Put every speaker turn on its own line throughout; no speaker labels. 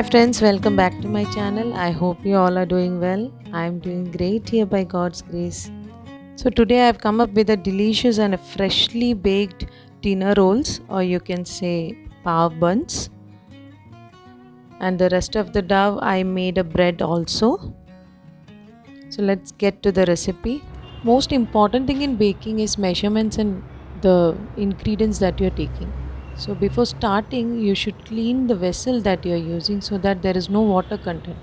Hi friends, welcome back to my channel. I hope you all are doing well. I'm doing great here by God's grace. So today I've come up with a delicious and a freshly baked dinner rolls, or you can say PAV buns. And the rest of the dough I made a bread also. So let's get to the recipe. Most important thing in baking is measurements and the ingredients that you're taking. So before starting, you should clean the vessel that you're using so that there is no water content.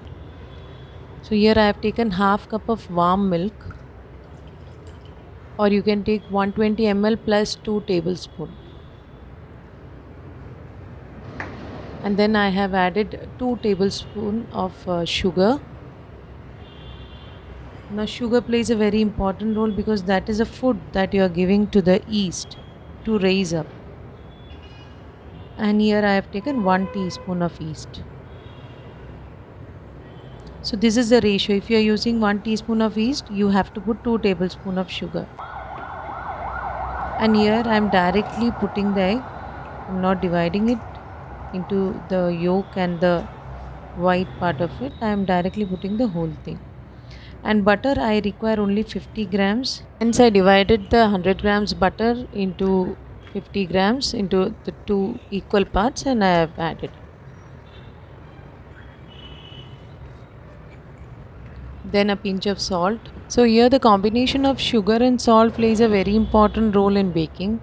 So here I have taken half cup of warm milk, or you can take 120 ml plus 2 tablespoon. And then I have added 2 tablespoon of sugar. Now sugar plays a very important role because that is a food that you are giving to the yeast to raise up. And here I have taken 1 teaspoon of yeast. So this is the ratio. If you are using 1 teaspoon of yeast, you have to put 2 tablespoon of sugar. And here I am directly putting the egg. I am not dividing it into the yolk and the white part of it. I am directly putting the whole thing. And butter I require only 50 grams. Hence I divided the 100 grams butter into 50 grams into the two equal parts, and I have added. Then a pinch of salt. So here the combination of sugar and salt plays a very important role in baking.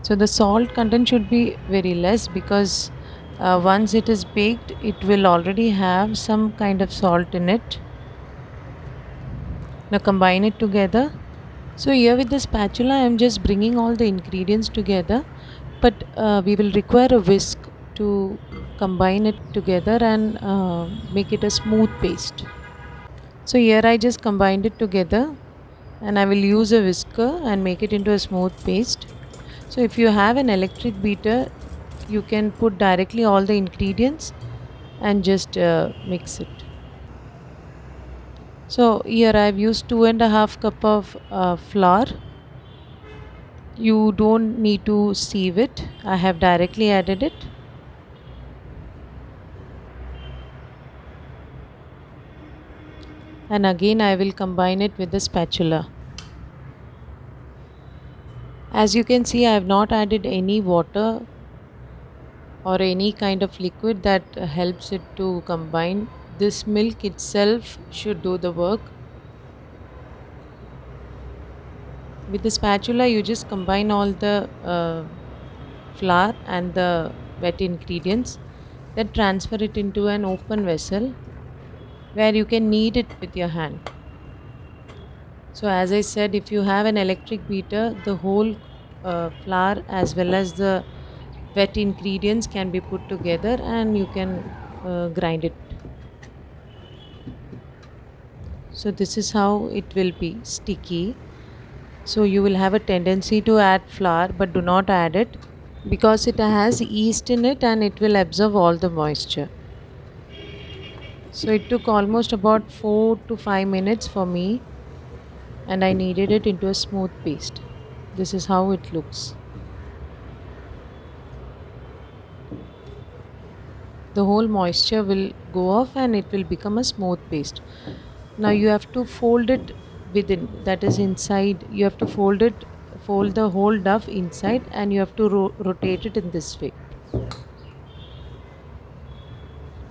So the salt content should be very less because once it is baked, it will already have some kind of salt in it. Now combine it together. So here with the spatula, I am just bringing all the ingredients together, but we will require a whisk to combine it together and make it a smooth paste. So here I just combined it together, and I will use a whisker and make it into a smooth paste. So if you have an electric beater, you can put directly all the ingredients and just mix it. So here I have used 2.5 cup of flour. You don't need to sieve it. I have directly added it. And again I will combine it with the spatula. As you can see, I have not added any water or any kind of liquid that helps it to combine. This milk itself should do the work. With the spatula, you just combine all the flour and the wet ingredients, then transfer it into an open vessel where you can knead it with your hand. So as I said, if you have an electric beater, the whole flour as well as the wet ingredients can be put together and you can grind it. So this is how it will be sticky. So you will have a tendency to add flour, but do not add it because it has yeast in it and it will absorb all the moisture. So it took almost about 4 to 5 minutes for me, and I kneaded it into a smooth paste. This is how it looks. The whole moisture will go off and it will become a smooth paste. Now you have to fold it within, that is inside. You have to fold the whole dough inside, and you have to rotate it in this way.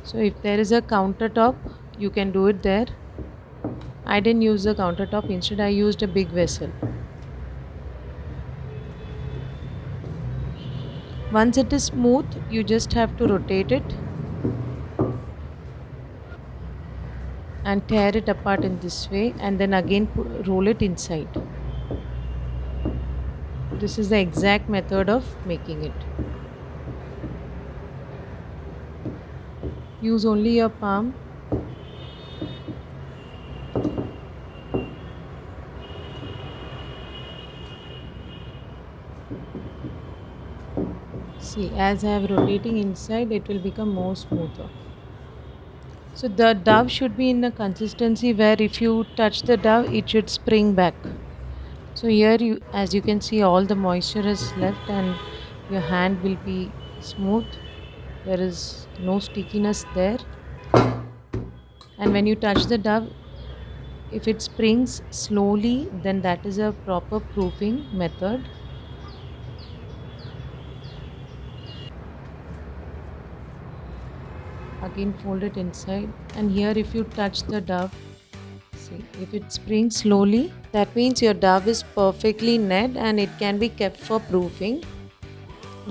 So if there is a countertop, you can do it there. I didn't use the countertop, instead I used a big vessel. Once it is smooth, you just have to rotate it and tear it apart in this way, and then again roll it inside. This is the exact method of making it. Use only your palm. See, as I have rotating inside, it will become more smoother. So the dough should be in a consistency where if you touch the dough, it should spring back. So here you, as you can see, all the moisture is left and your hand will be smooth. there is no stickiness there. And when you touch the dough, if it springs slowly, then that is a proper proofing method. Again fold it inside, and here if you touch the dough, see, if it springs slowly, that means your dough is perfectly net and it can be kept for proofing.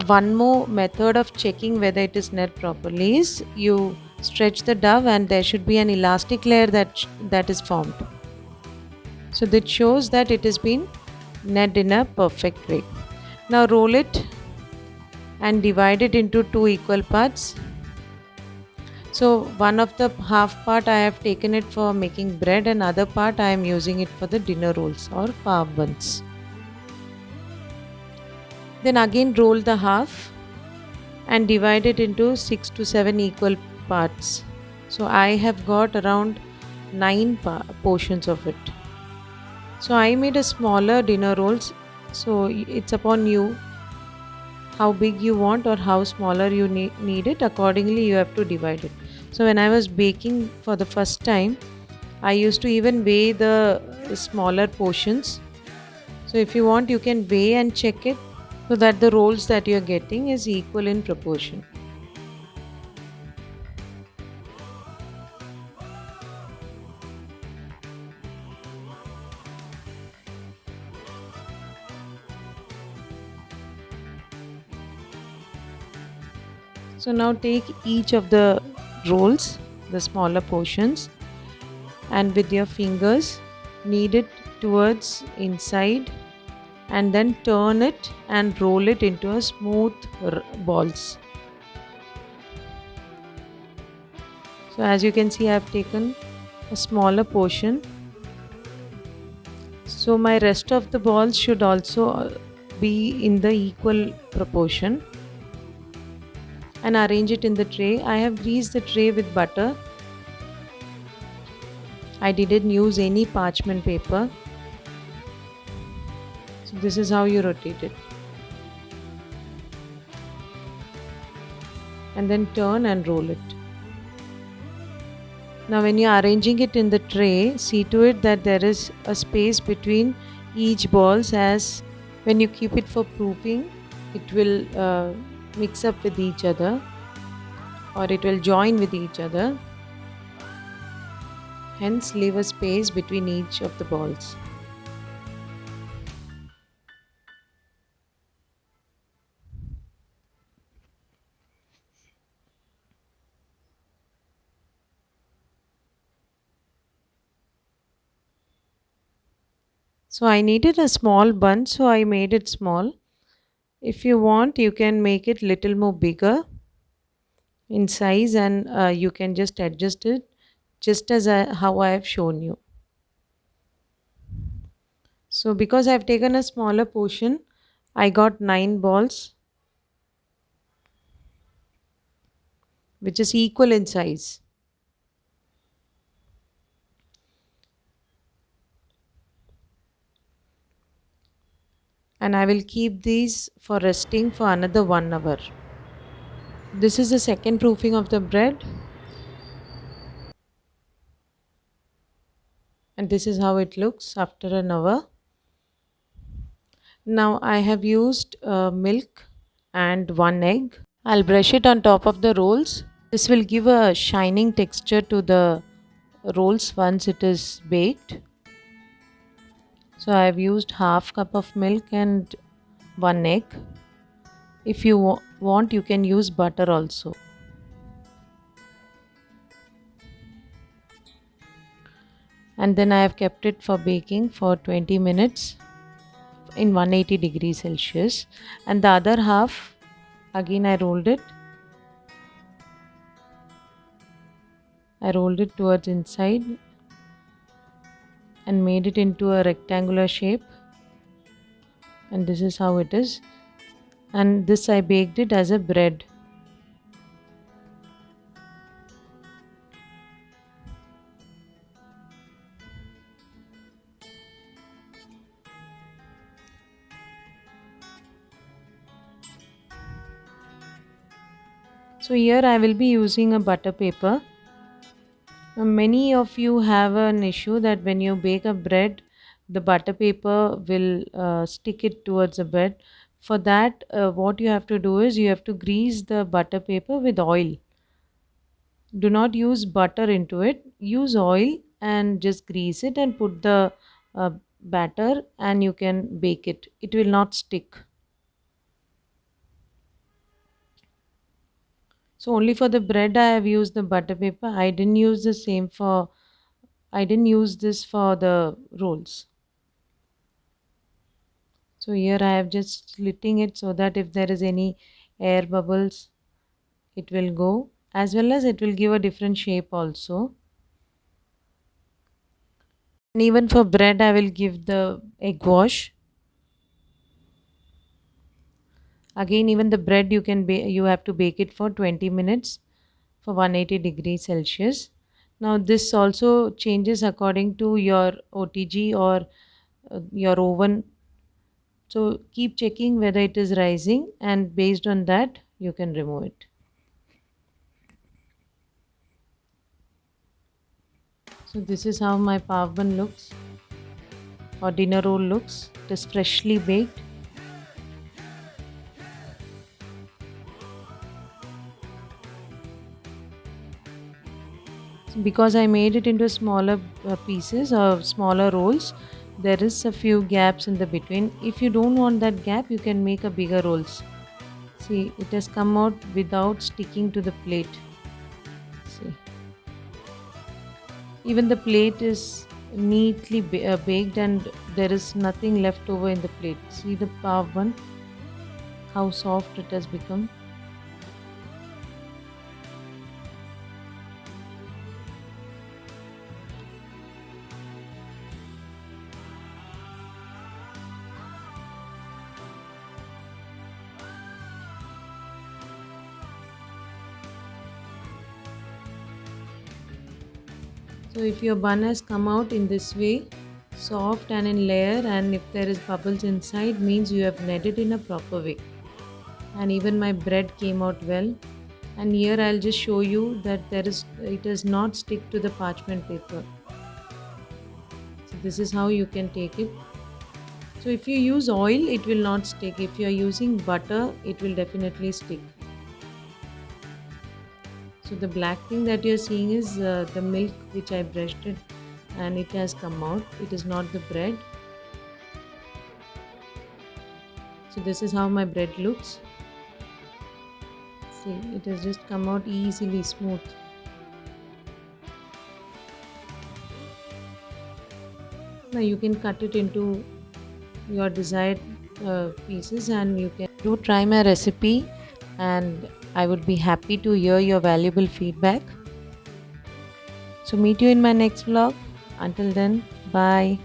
One more method of checking whether it is net properly is you stretch the dough and there should be an elastic layer that is formed. So that shows that it has been net in a perfect way. Now roll it and divide it into two equal parts. So one of the half part I have taken it for making bread and other part I am using it for the dinner rolls or PAV buns. Then again roll the half and divide it into 6 to 7 equal parts. So I have got around 9 portions of it. So I made a smaller dinner rolls. So it's upon you how big you want or how smaller you need it. Accordingly you have to divide it. So when I was baking for the first time, I used to even weigh the smaller portions. So if you want, you can weigh and check it so that the rolls that you are getting is equal in proportion. So now take each of the rolls, the smaller portions, and with your fingers knead it towards inside and then turn it and roll it into a smooth balls. So as you can see, I have taken a smaller portion. So my rest of the balls should also be in the equal proportion, and arrange it in the tray. I have greased the tray with butter. I didn't use any parchment paper. So this is how you rotate it. And then turn and roll it. Now when you are arranging it in the tray, see to it that there is a space between each balls, as when you keep it for proofing, it will mix up with each other or it will join with each other. Hence leave a space between each of the balls. So I needed a small bun, so I made it small. If you want, you can make it little more bigger in size, and you can just adjust it just as how I have shown you. So because I have taken a smaller portion, I got 9 balls, which is equal in size. And I will keep these for resting for another 1 hour. This is the second proofing of the bread. And this is how it looks after an hour. Now I have used milk and 1 egg. I'll brush it on top of the rolls. This will give a shining texture to the rolls once it is baked. So I have used half cup of milk and 1 egg. If you want, you can use butter also. And then I have kept it for baking for 20 minutes in 180 degrees Celsius. And the other half, again I rolled it. I rolled it towards inside and made it into a rectangular shape. And this is how it is. And this I baked it as a bread. So here I will be using a butter paper. Many of you have an issue that when you bake a bread, the butter paper will stick it towards the bread. For that, what you have to do is you have to grease the butter paper with oil. Do not use butter into it. Use oil and just grease it and put the batter, and you can bake it. It will not stick. So only for the bread I have used the butter paper. I didn't use this for the rolls. So here I have just slitting it so that if there is any air bubbles, it will go, as well as it will give a different shape also. And even for bread I will give the egg wash. Again, even the bread you have to bake it for 20 minutes for 180 degrees Celsius. Now this also changes according to your OTG or your oven. So keep checking whether it is rising, and based on that you can remove it. So this is how my pav bun looks, or dinner roll looks. It is freshly baked. So because I made it into smaller pieces or smaller rolls, there is a few gaps in the between. If you don't want that gap, you can make a bigger rolls. See, it has come out without sticking to the plate. See, even the plate is neatly baked and there is nothing left over in the plate. See the pav bun, how soft it has become. So if your bun has come out in this way, soft and in layer, and if there is bubbles inside, means you have kneaded in a proper way. And even my bread came out well. And here I'll just show you that it does not stick to the parchment paper. So this is how you can take it. So if you use oil, it will not stick. If you are using butter, it will definitely stick. So the black thing that you're seeing is the milk which I brushed it, and it has come out. It is not the bread. So this is how my bread looks. See, it has just come out easily smooth. Now you can cut it into your desired pieces, and you can do try my recipe, and I would be happy to hear your valuable feedback. So meet you in my next vlog. Until then, bye.